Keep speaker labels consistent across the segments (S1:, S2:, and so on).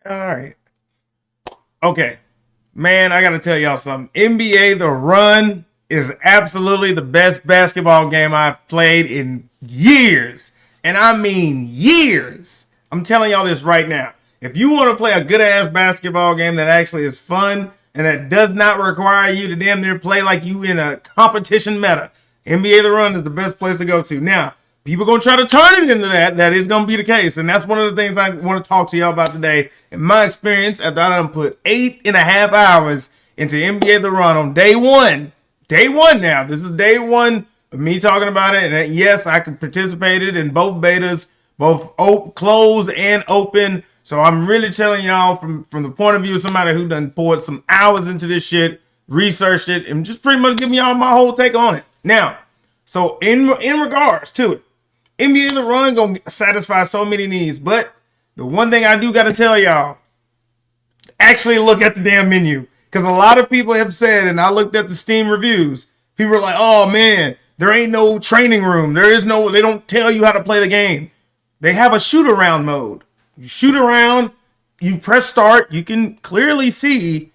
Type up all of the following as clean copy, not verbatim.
S1: All right. Okay. Man, I got to tell y'all something. NBA The Run is absolutely the best basketball game I've played in years. And I mean years. I'm telling y'all this right now. If you want to play a good ass basketball game that actually is fun and that does not require you to damn near play like you in a competition meta, NBA The Run is the best place to go to. Now, people gonna try to turn it into that. That is gonna be the case, and that's one of the things I want to talk to y'all about today. In my experience, after I done put 8.5 hours into NBA The Run on day one now. This is day one of me talking about it, and yes, I participated in both betas, both closed and open. So I'm really telling y'all from the point of view of somebody who done poured some hours into this shit, researched it, and just pretty much giving y'all my whole take on it. Now, so in regards to it, NBA The Run gonna satisfy so many needs, but the one thing I do gotta tell y'all, actually look at the damn menu. Because a lot of people have said, and I looked at the Steam reviews, people are like, oh man, there ain't no training room. They don't tell you how to play the game. They have a shoot around mode. You shoot around, you press start, you can clearly see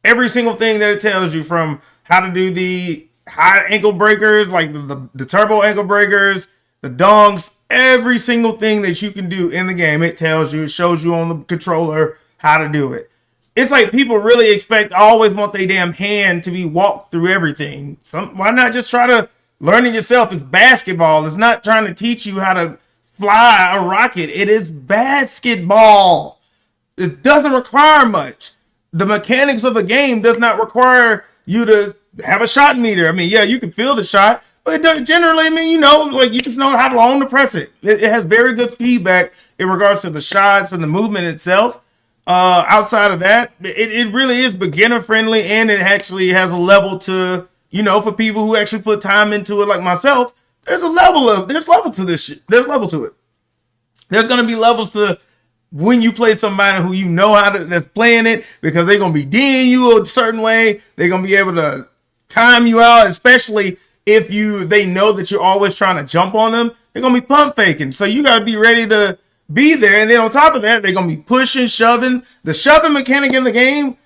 S1: every single thing that it tells you, from how to do the high ankle breakers, like the turbo ankle breakers, the donks, every single thing that you can do in the game. It tells you, it shows you on the controller how to do it. It's like people really always want their damn hand to be walked through everything. Why not just try to learn it yourself? It's basketball. It's not trying to teach you how to fly a rocket. It is basketball. It doesn't require much. The mechanics of the game does not require you to have a shot meter. I mean, yeah, you can feel the shot, but generally, I mean, like you just know how long to press it. It has very good feedback in regards to the shots and the movement itself. Outside of that, it really is beginner friendly, and it actually has a level to, for people who actually put time into it, like myself. There's level to this shit. There's level to it. There's gonna be levels to when you play somebody who that's playing it, because they're gonna be D'ing you a certain way. They're gonna be able to time you out, especially if they know that you're always trying to jump on them. They're gonna be pump faking, so you gotta be ready to be there. And then on top of that, they're gonna be pushing, shoving. The shoving mechanic in the game,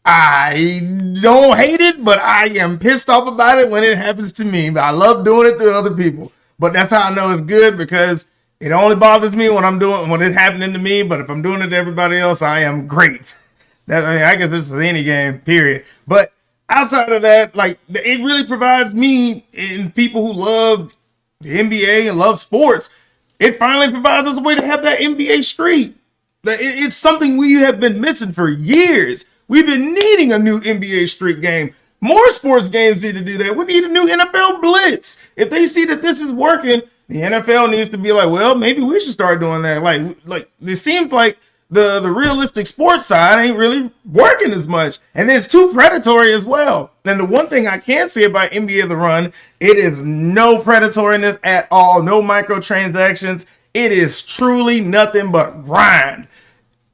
S1: I don't hate it, but I am pissed off about it when it happens to me. But I love doing it to other people. But that's how I know it's good, because it only bothers me when it's happening to me. But if I'm doing it to everybody else, I am great. I guess this is any game, period. But outside of that, like, it really provides me and people who love the NBA and love sports, it finally provides us a way to have that NBA streak. It's something we have been missing for years. We've been needing a new NBA streak game. More sports games need to do that. We need a new NFL blitz. If they see that this is working, the NFL needs to be like, well, maybe we should start doing that. Like it seems like the realistic sports side ain't really working as much. And it's too predatory as well. And the one thing I can say about NBA The Run, it is no predatoriness at all. No microtransactions. It is truly nothing but grind.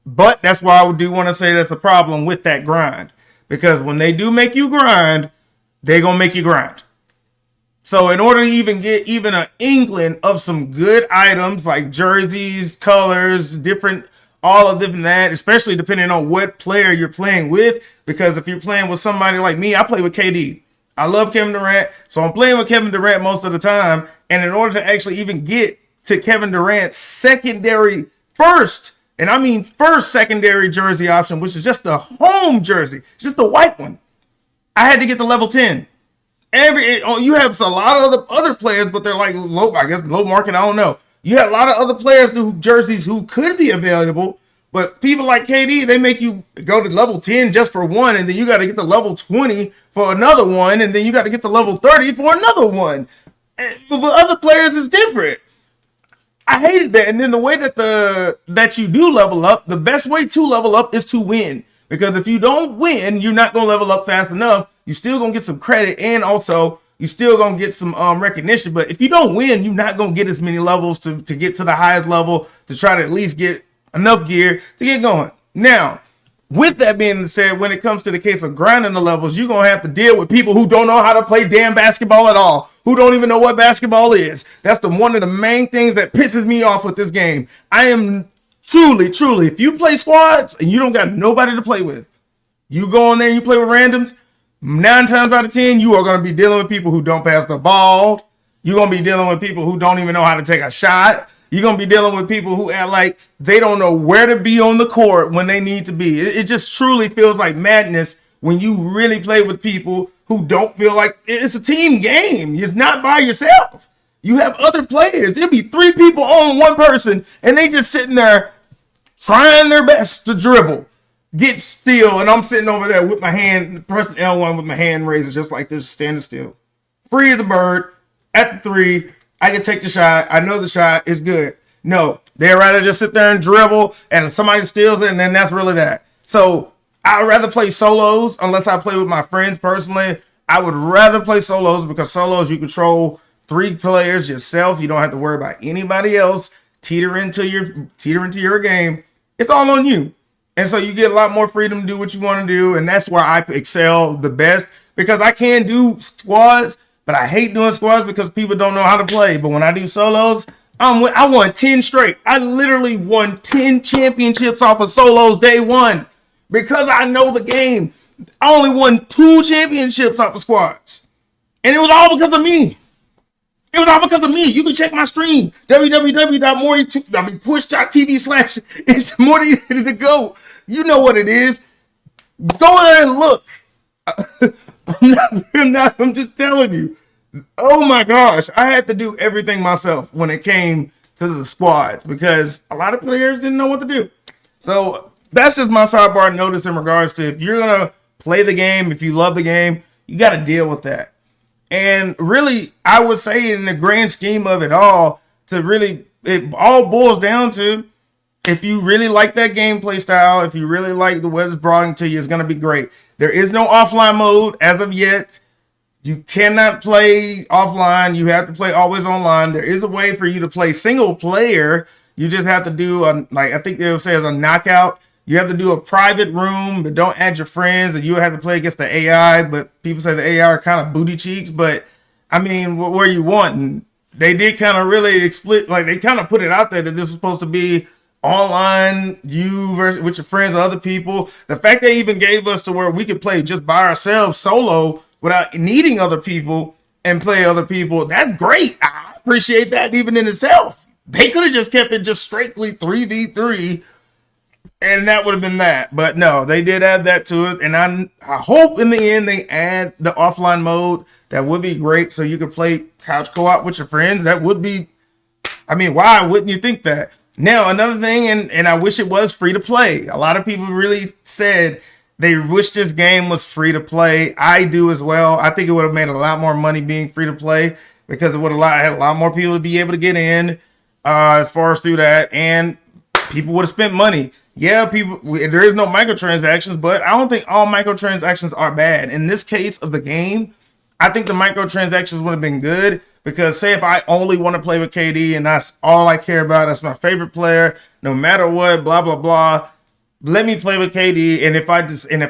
S1: But that's why I do want to say that's a problem with that grind. Because when they do make you grind, they're going to make you grind. So in order to even get even an inkling of some good items like jerseys, colors, all of that, especially depending on what player you're playing with. Because if you're playing with somebody like me, I play with KD. I love Kevin Durant, so I'm playing with Kevin Durant most of the time. And in order to actually even get to Kevin Durant's secondary first secondary jersey option, which is just the home jersey, just the white one, I had to get to level 10. You have a lot of other players, but they're like low market, I don't know. You had a lot of other players jerseys who could be available, but people like KD, they make you go to level 10 just for one, and then you got to get to level 20 for another one, and then you got to get to level 30 for another one. But for other players, it's different. I hated that. And then the way that you do level up, the best way to level up is to win. Because if you don't win, you're not going to level up fast enough. You're still going to get some credit, and also you're still going to get some recognition. But if you don't win, you're not going to get as many levels to get to the highest level to try to at least get enough gear to get going. Now, with that being said, when it comes to the case of grinding the levels, you're going to have to deal with people who don't know how to play damn basketball at all, who don't even know what basketball is. That's one of the main things that pisses me off with this game. I am Truly, truly, if you play squads and you don't got nobody to play with, you go in there and you play with randoms, 9 times out of 10, you are going to be dealing with people who don't pass the ball. You're going to be dealing with people who don't even know how to take a shot. You're going to be dealing with people who act like they don't know where to be on the court when they need to be. It just truly feels like madness when you really play with people who don't feel like it's a team game. It's not by yourself. You have other players. There'll be 3 people on one person, and they just sitting there trying their best to dribble, get still, and I'm sitting over there with my hand, pressing L1 with my hand raised, just like this, standing still. Free as a bird, at the 3, I can take the shot. I know the shot is good. No, they'd rather just sit there and dribble, and somebody steals it, and then that's really that. So I'd rather play solos unless I play with my friends personally. I would rather play solos because solos you control 3 players yourself. You don't have to worry about anybody else teeter into your game. It's all on you. And so you get a lot more freedom to do what you want to do. And that's where I excel the best because I can do squads, but I hate doing squads because people don't know how to play. But when I do solos, I won 10 straight. I literally won 10 championships off of solos day 1 because I know the game. I only won 2 championships off of squads. And it was all because of me. It was all because of me. You can check my stream, twitch.tv/it's Morty to go. You know what it is. Go there and look. I'm just telling you. Oh my gosh. I had to do everything myself when it came to the squads because a lot of players didn't know what to do. So that's just my sidebar notice in regards to if you're going to play the game, if you love the game, you got to deal with that. And really, I would say in the grand scheme of it all, it all boils down to if you really like that gameplay style, if you really like the way it's brought to you, it's going to be great. There is no offline mode as of yet. You cannot play offline. You have to play always online. There is a way for you to play single player. You just have to do, I think they'll say as a knockout. You have to do a private room, but don't add your friends, and you have to play against the AI. But people say the AI are kind of booty cheeks. But I mean, where you want? And they did kind of really split, like they kind of put it out there that this was supposed to be online, you versus with your friends or other people. The fact they even gave us to where we could play just by ourselves solo without needing other people and play other people, that's great. I appreciate that even in itself. They could have just kept it just strictly 3v3. And that would have been that. But no, they did add that to it. And I hope in the end they add the offline mode. That would be great. So you could play couch co-op with your friends. That would be, I mean, why wouldn't you think that? Now, another thing, and I wish it was free to play. A lot of people really said they wish this game was free to play. I do as well. I think it would have made a lot more money being free to play because it would have had a lot more people to be able to get in as far as through that. And people would have spent money. Yeah, there is no microtransactions, but I don't think all microtransactions are bad. In this case of the game, I think the microtransactions would have been good because say if I only want to play with KD and that's all I care about, that's my favorite player, no matter what, blah, blah, blah, let me play with KD. And if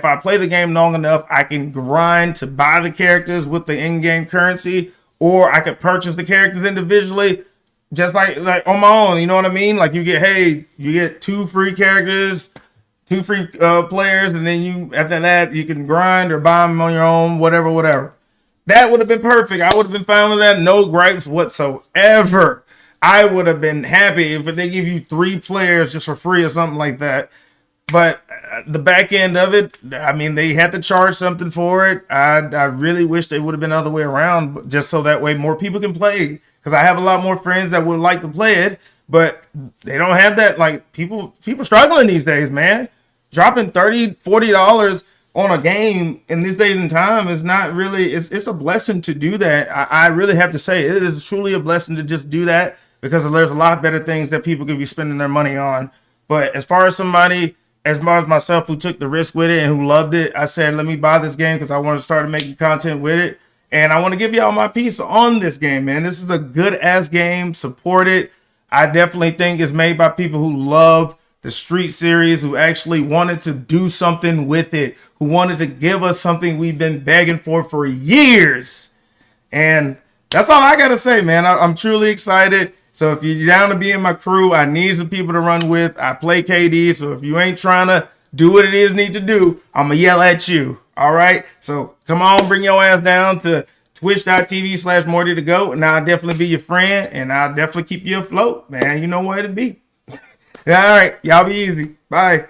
S1: I play the game long enough, I can grind to buy the characters with the in-game currency, or I could purchase the characters individually. Just like on my own, you know what I mean? Like you get 2 free characters, 2 free players, and then after that you can grind or buy them on your own, whatever. That would have been perfect. I would have been fine with that. No gripes whatsoever. I would have been happy if they give you 3 players just for free or something like that. But the back end of it, I mean, they had to charge something for it. I really wish they would have been the other way around, just so that way more people can play. Because I have a lot more friends that would like to play it, but they don't have that. Like people struggling these days, man. Dropping $30, $40 on a game in these days and time is not really, it's a blessing to do that. I really have to say it is truly a blessing to just do that because there's a lot better things that people could be spending their money on. But as far as somebody, as far as myself who took the risk with it and who loved it, I said, let me buy this game because I want to start making content with it. And I want to give y'all my piece on this game, man. This is a good ass game. Support it. I definitely think it's made by people who love the Street series, who actually wanted to do something with it, who wanted to give us something we've been begging for years. And that's all I got to say, man. I'm truly excited. So if you're down to be in my crew, I need some people to run with. I play KD, so if you ain't trying to do what it is need to do, I'm going to yell at you. All right? So come on, bring your ass down to twitch.tv/Morty to go, and I'll definitely be your friend, and I'll definitely keep you afloat, man. You know where to be. All right. Y'all be easy. Bye.